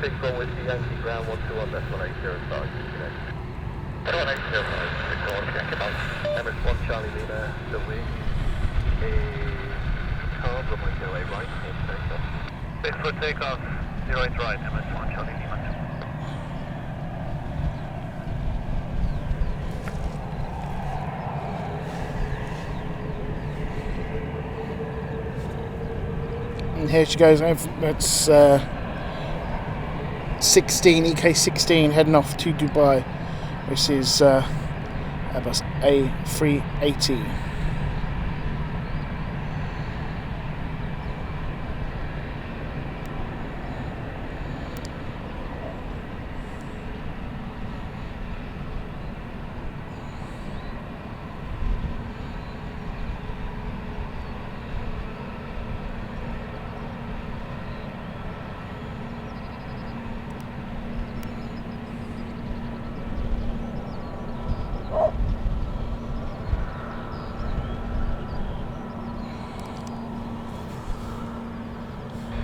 61 Whiskey Yankee, ground 121, that's 1805. 1805, check it out. Emirates 1 Charlie Lima, the wing is calm, runway 08 right, for takeoff. 6 foot takeoff, 08 right, Emirates 1 Charlie Lima. And here she goes. It's 16 EK16 heading off to Dubai. This is Airbus A380.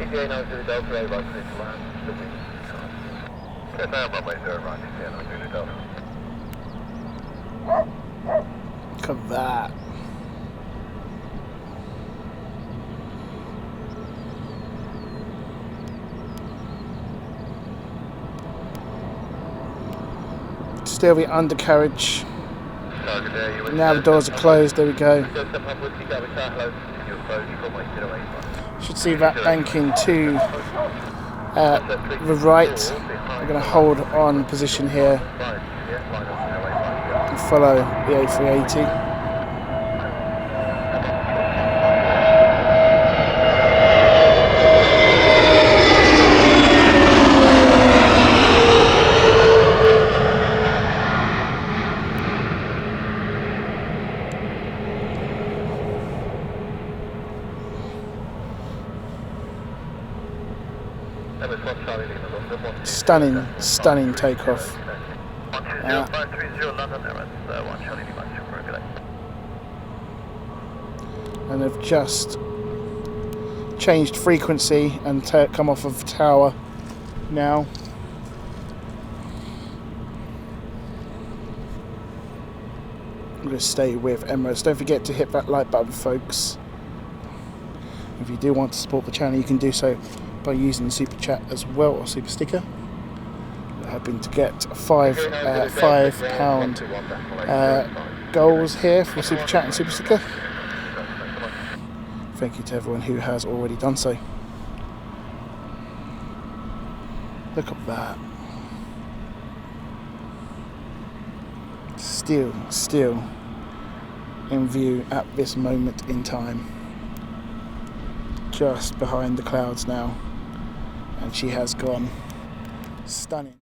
ETA 90 Delta A right, clear to land, the wing is calm. Clear down runway 0 right, ETA 90 Delta. Look at that. Still the undercarriage. Now the doors are closed, there we go. Should see that banking to the right. We're going to hold on position here and follow the A380. Stunning takeoff. And they've just changed frequency and come off of the tower now. I'm going to stay with Emirates. Don't forget to hit that like button, folks. If you do want to support the channel, you can do so by using the super chat as well, or super sticker. We're hoping to get £5 goals here for super chat and super sticker. Thank you to everyone who has already done so. Look at that. Still in view at this moment in time. Just behind the clouds now. And she has gone. Stunning.